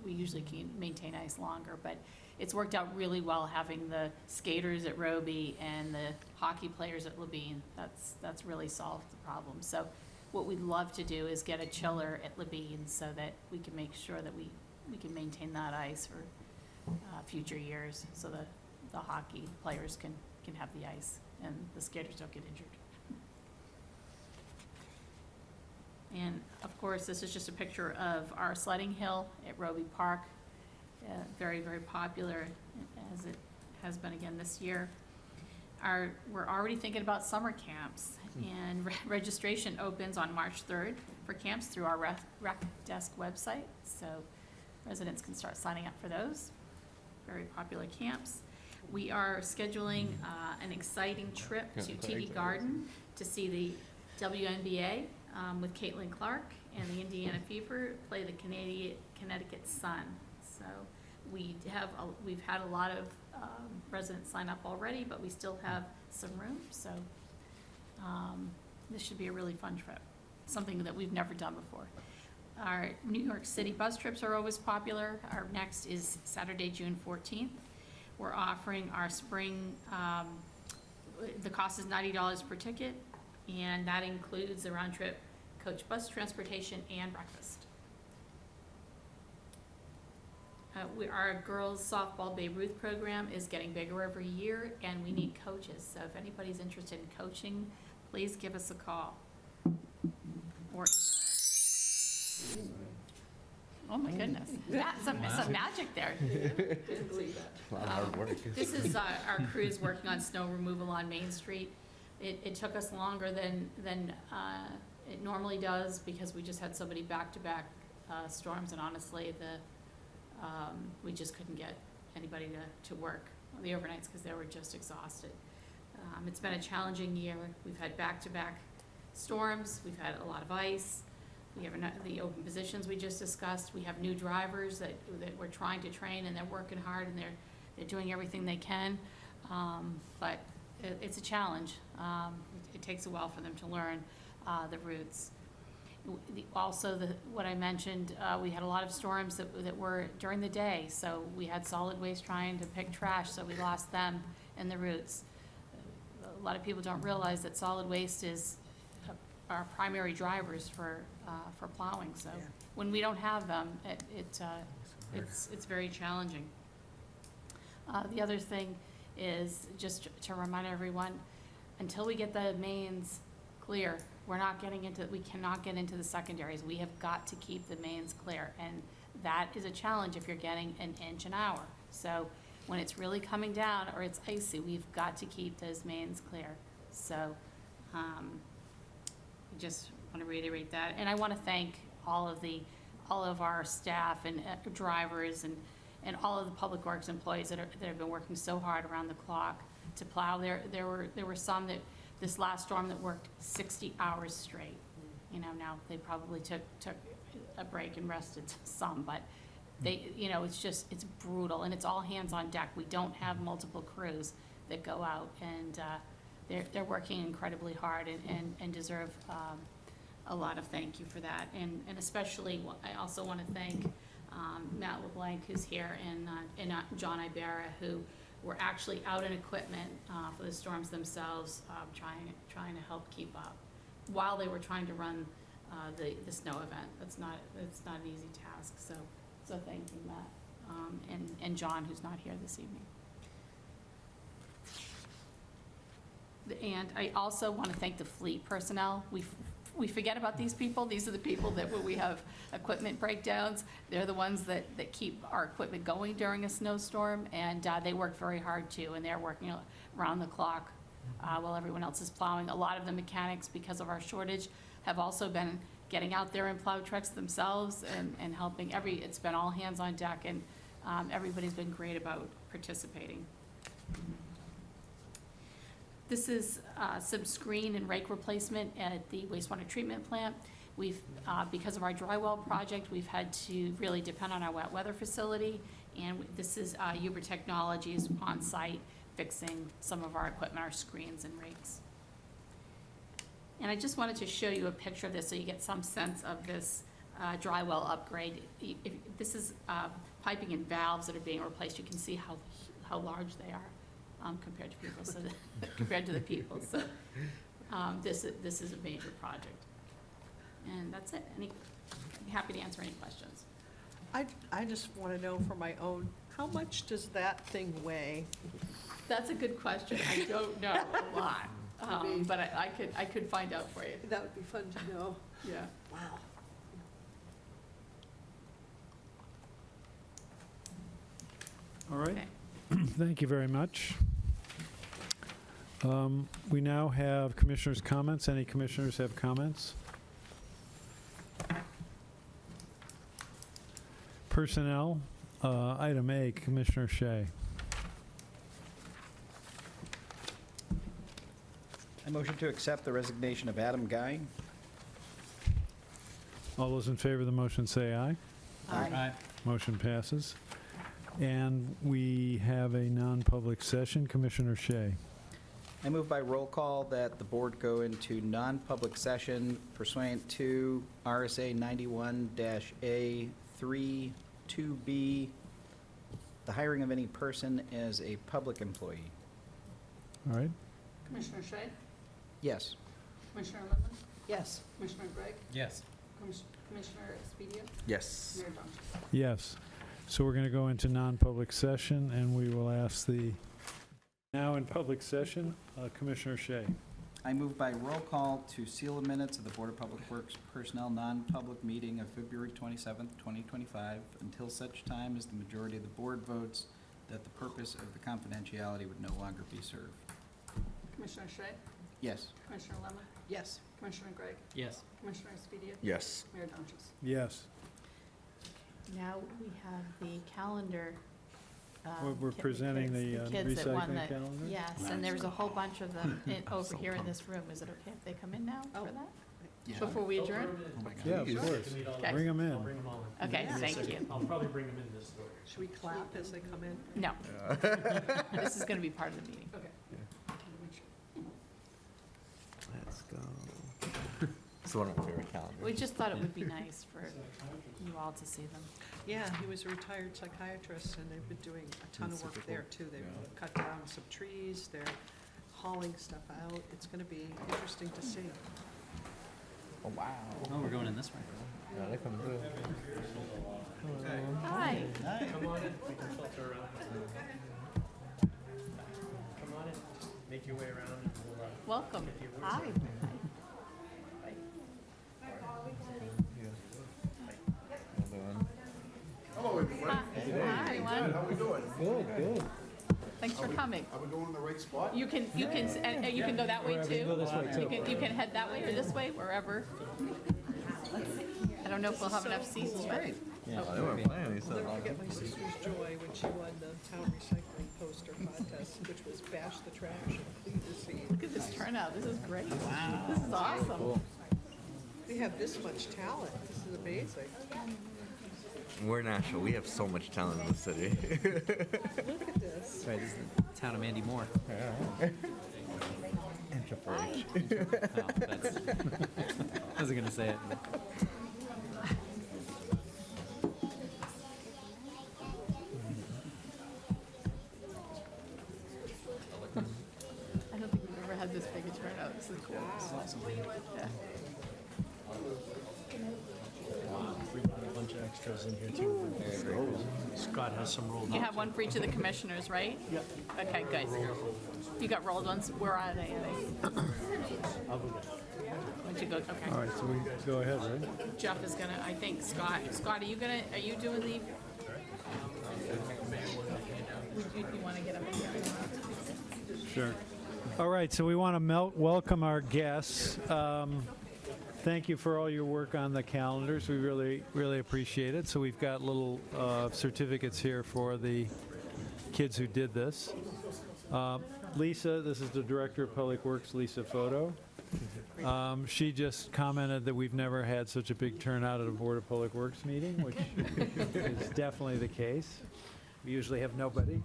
we usually can maintain ice longer. But it's worked out really well having the skaters at Roby and the hockey players at Labine. That's really solved the problem. So what we'd love to do is get a chiller at Labine so that we can make sure that we can maintain that ice for future years, so that the hockey players can have the ice and the skaters don't get injured. And of course, this is just a picture of our sledding hill at Roby Park. Very, very popular, as it has been again this year. We're already thinking about summer camps, and registration opens on March 3rd for camps through our rec desk website, so residents can start signing up for those. Very popular camps. We are scheduling an exciting trip to TD Garden to see the WNBA with Caitlin Clark and the Indiana Fever play the Connecticut Sun. So we've had a lot of residents sign up already, but we still have some room. So this should be a really fun trip, something that we've never done before. Our New York City bus trips are always popular. Our next is Saturday, June 14th. We're offering our spring, the cost is $90 per ticket, and that includes the round-trip coach bus transportation and breakfast. Our girls softball Babe Ruth program is getting bigger every year, and we need coaches. So if anybody's interested in coaching, please give us a call. Or oh my goodness, that's some magic there.
A lot of hard work.
This is our crews working on snow removal on Main Street. It took us longer than it normally does, because we just had so many back-to-back storms, and honestly, we just couldn't get anybody to work on the overnights because they were just exhausted. It's been a challenging year. We've had back-to-back storms. We've had a lot of ice. We have the open positions we just discussed. We have new drivers that we're trying to train, and they're working hard, and they're doing everything they can. But it's a challenge. It takes a while for them to learn the routes. Also, what I mentioned, we had a lot of storms that were during the day, so we had solid waste trying to pick trash, so we lost them in the routes. A lot of people don't realize that solid waste is our primary drivers for plowing, so when we don't have them, it's very challenging. The other thing is, just to remind everyone, until we get the mains clear, we cannot get into the secondaries. We have got to keep the mains clear, and that is a challenge if you're getting an inch an hour. So when it's really coming down or it's icy, we've got to keep those mains clear. So I just want to reiterate that, and I want to thank all of our staff and drivers and all of the Public Works employees that have been working so hard around the clock to plow. There were some that, this last storm, that worked 60 hours straight. You know, now they probably took a break and rested some, but they, you know, it's brutal, and it's all hands on deck. We don't have multiple crews that go out, and they're working incredibly hard and deserve a lot of thank you for that. And especially, I also want to thank Matt LeBlanc, who's here, and John Ibarra, who were actually out in equipment for the storms themselves, trying to help keep up while they were trying to run the snow event. It's not an easy task. So thank you, Matt, and John, who's not here this evening. And I also want to thank the fleet personnel. We forget about these people. These are the people that when we have equipment breakdowns, they're the ones that keep our equipment going during a snowstorm, and they work very hard too, and they're working around the clock while everyone else is plowing. A lot of the mechanics, because of our shortage, have also been getting out there in plow trucks themselves and helping. It's been all hands on deck, and everybody's been great about participating. This is some screen and rake replacement at the wastewater treatment plant. We've, because of our drywall project, we've had to really depend on our wet weather facility, and this is Uber Technologies on site fixing some of our equipment, our screens and rakes. And I just wanted to show you a picture of this so you get some sense of this drywall upgrade. This is piping and valves that are being replaced. You can see how large they are. Compared to people, so compared to the people, so this is a major project, and that's it. I'm happy to answer any questions.
I just want to know for my own, how much does that thing weigh?
That's a good question. I don't know a lot, but I could find out for you.
That would be fun to know.
Yeah.
Wow.
All right.
Okay.
Thank you very much. We now have commissioners' comments. Any commissioners have comments? Personnel, item A, Commissioner Shea.
I motion to accept the resignation of Adam Guy.
All those in favor of the motion say aye.
Aye.
Motion passes. And we have a non-public session. Commissioner Shea.
I move by roll call that the board go into non-public session pursuant to RSA 91-A3 2B, the hiring of any person as a public employee.
All right.
Commissioner Shea,
Yes.
Commissioner Lemon,
Yes.
Commissioner Gregg,
Yes.
Commissioner Expedia,
Yes.
Mayor Johnson.
Yes. So we're going to go into non-public session, and we will ask the, now in public session, Commissioner Shea.
I move by roll call to seal the minutes of the Board of Public Works Personnel non-public meeting of February 27th, 2025, until such time as the majority of the board votes that the purpose of the confidentiality would no longer be served.
Commissioner Shea,
Yes.
Commissioner Lemon,
Yes.
Commissioner Gregg,
Yes.
Commissioner Expedia,
Yes.
Mayor Johnson.
Yes.
Now we have the calendar.
We're presenting the
kids that won
recycling
the-
calendar?
Yes, and there's a whole bunch of them over here in this room. Is it okay if they come in now for that?
Yeah.
Before we adjourn?
Oh my God.
Yeah, of course.
Okay.
Bring them in.
Bring them all in.
Okay, thank you.
I'll probably bring them in this door.
Should we clap as they come in?
No. This is going to be part of the meeting. Okay.
Let's go. It's one of my favorite calendars.
We just thought it would be nice for you all to see them.
Yeah, he was a retired psychiatrist, and they've been doing a ton of work there, too. They've cut down some trees, they're hauling stuff out. It's gonna be interesting to see.
Oh, wow.
Oh, we're going in this way.
Yeah, they come through.
Hi.
Come on in, we can filter around. Come on in, make your way around and we'll,
Welcome. Hi.
Hello, everybody.
Hi, everyone.
How we doing?
Good, good.
Thanks for coming.
Are we going in the right spot?
You can go that way too. You can head that way or this way, wherever. I don't know if we'll have enough seats, but.
Yeah,
They weren't playing, they
I'll
said.
never forget my sister's joy when she won the town recycling poster contest, which was bash the trash and clean the scene.
Look at this turnout, this is great. Wow. This is awesome.
They have this much talent, this is amazing.
We're Nashville, we have so much talent in the city.
Look at this.
Right, this is the town of Mandy Moore.
And Triple H.
Oh, that's, I wasn't gonna say it. But.
I don't think we've ever had this big a turnout, this is cool. Yeah.
We got a bunch of extras in here too. Scott has some rolled
You
up.
have one for each of the commissioners, right? Yep. Okay, good. You got rolled ones, where are they?
I'll go get it.
Why'd you go, okay.
All right, so we go ahead, right?
Jeff is gonna, I think, Scott, are you doing the? You wanna get up in here?
Sure. All right, so we want to welcome our guests. Thank you for all your work on the calendars. We really, really appreciate it. So we've got little certificates here for the kids who did this. Lisa, this is the Director of Public Works, Lisa Photo. She just commented that we've never had such a big turnout at a Board of Public Works meeting, which is definitely the case. We usually have nobody.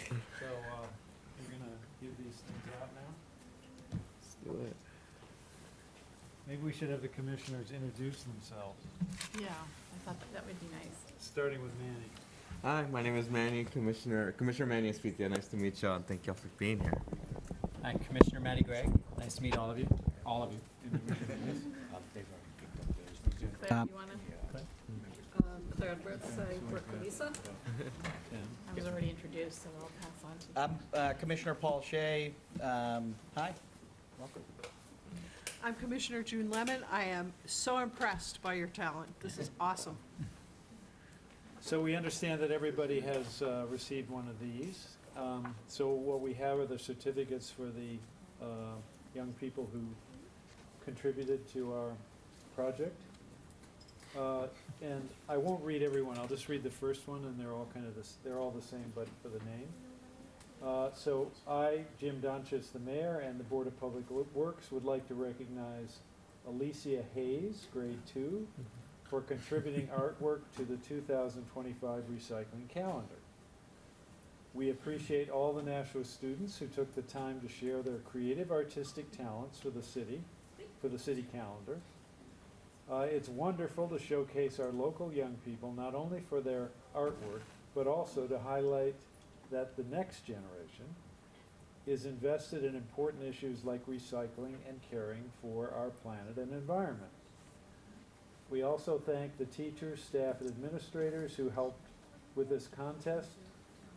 So you're going to give these things out now?
Let's do it.
Maybe we should have the commissioners introduce themselves,
Yeah, I thought that would be nice.
starting with Manny.
Hi, my name is Manny, Commissioner Manny Espitia. Nice to meet you all, and thank you all for being here.
Hi, Commissioner Matty Gregg. Nice to meet all of you. All of you.
Claire, you wanna?
Claire Brooks, I work for Lisa.
I was already introduced, so I'll pass on to.
I'm Commissioner Paul Shea. Hi, welcome.
I'm Commissioner June Lemon. I am so impressed by your talent. This is awesome.
So we understand that everybody has received one of these. So what we have are the certificates for the young people who contributed to our project. And I won't read every one, I'll just read the first one, and they're all kind of they're all the same, but for the name. So I, Jim Donchis, the mayor, and the Board of Public Works would like to recognize Alicia Hayes, grade 2, for contributing artwork to the 2025 recycling calendar. We appreciate all the Nashua students who took the time to share their creative artistic talents for the city calendar. It's wonderful to showcase our local young people, not only for their artwork, but also to highlight that the next generation is invested in important issues like recycling and caring for our planet and environment. We also thank the teachers, staff, and administrators who helped with this contest,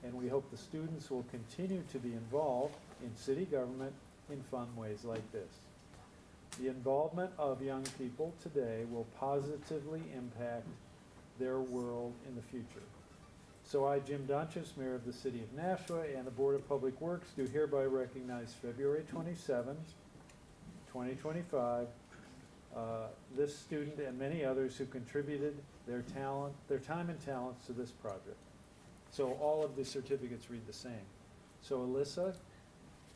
and we hope the students will continue to be involved in city government in fun ways like this. The involvement of young people today will positively impact their world in the future. So I, Jim Donchis, Mayor of the City of Nashua, and the Board of Public Works do hereby recognize February 27th, 2025, this student and many others who contributed their time and talents to this project. So all of the certificates read the same. So Alyssa,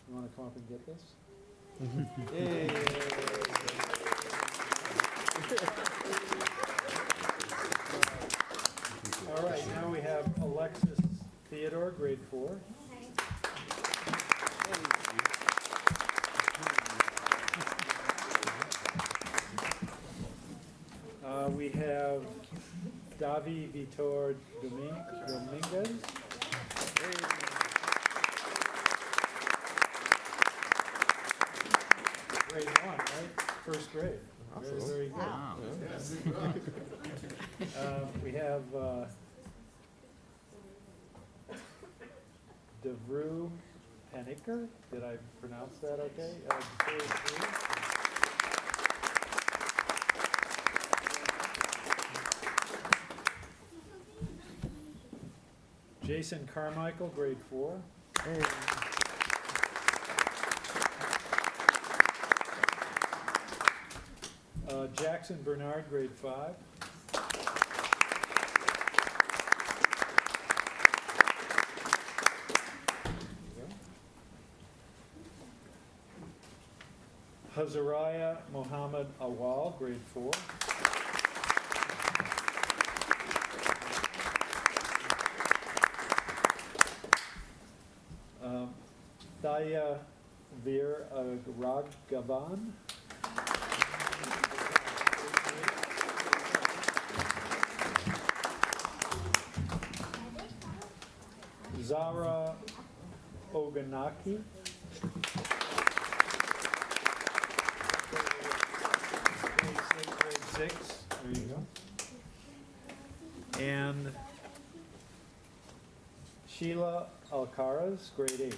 you want to come up and get this? Yay. All right, now we have Alexis Theodore, grade 4. We have Davi Vitor Dominguez. Grade 1, right? First grade. Very, very good.
Wow.
We have Devru Paniker. Did I pronounce that okay? Grade 3. Jason Carmichael, grade 4. Jackson Bernard, grade 5. Hazariah Mohammed Awal, grade 4. Thaya Veer Raghavan. Zara Oganaki. Grade 6, there you go. And Sheila Alcaraz, grade 8.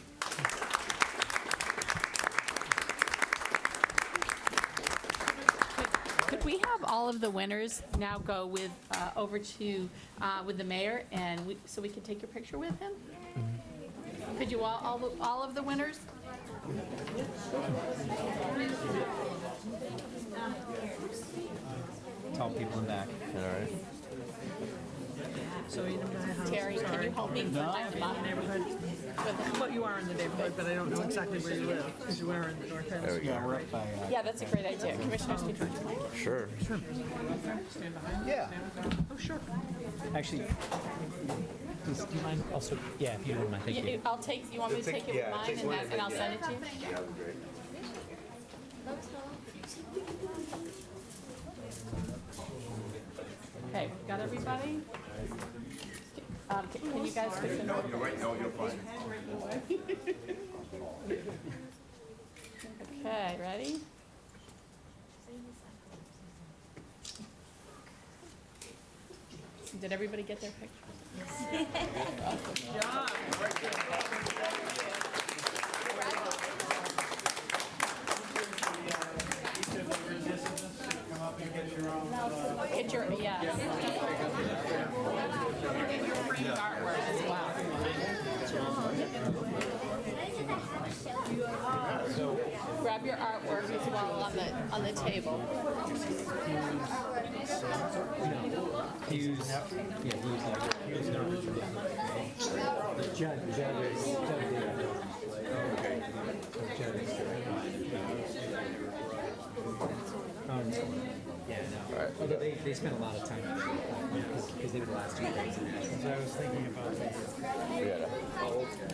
Could we have all of the winners now go with, over to, with the mayor, and so we can take your picture with him? Could you all of the winners?
Tall people in back.
All right.
So you know my house.
Terry, can you help me find them up?
Neighborhood. Well, you are in the neighborhood, but I don't know exactly where you live, because you are in the north end.
There we go.
Yeah, that's a great idea. Commissioners, could you join?
Sure.
Yeah.
Oh, sure.
Actually, do you mind also, yeah, if you wouldn't mind, thank you.
I'll take, you want me to take it with mine, and I'll send it to you? Okay, got everybody? Can you guys put them?
You're right, no, you're fine.
Okay, ready? Did everybody get their pictures? Get your, yeah. Get your framed artwork as well. Grab your artwork as well on the table.
Hughes, yeah, yeah, no. Although they spent a lot of time because they were the last 2 days in Nashville.
So I was thinking about that.
We gotta,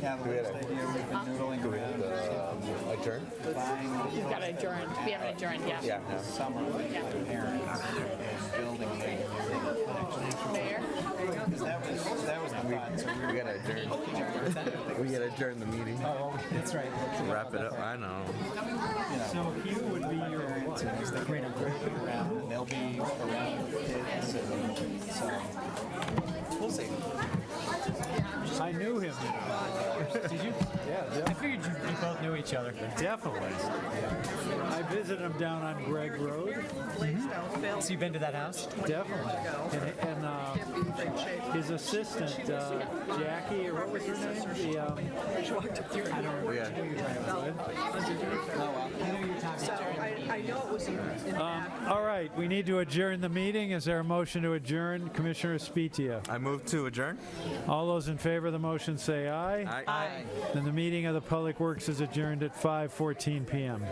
Yeah, the last idea we've been noodling around
adjourn?
buying
You've got to adjourn. We haven't adjourned yet.
Yeah.
summer with the parents and building it.
Mayor?
Because that was the thought, so
We gotta adjourn. We gotta adjourn the meeting.
Oh, that's right.
Wrap it up. I know.
So Hugh would be your what?
great around, and they'll be around with kids, and so we'll see.
I knew him.
Did you?
Yeah,
I figured you both knew each other.
definitely. I visited him down on Gregg Road.
So you've been to that house?
Definitely. And his assistant, Jackie, or what was her name? The, I don't remember.
Yeah.
So I know it was in back.
All right, we need to adjourn the meeting. Is there a motion to adjourn? Commissioner Spitia.
I move to adjourn.
All those in favor of the motion say aye.
Aye.
Then the meeting of the Public Works is adjourned at 5:14 PM.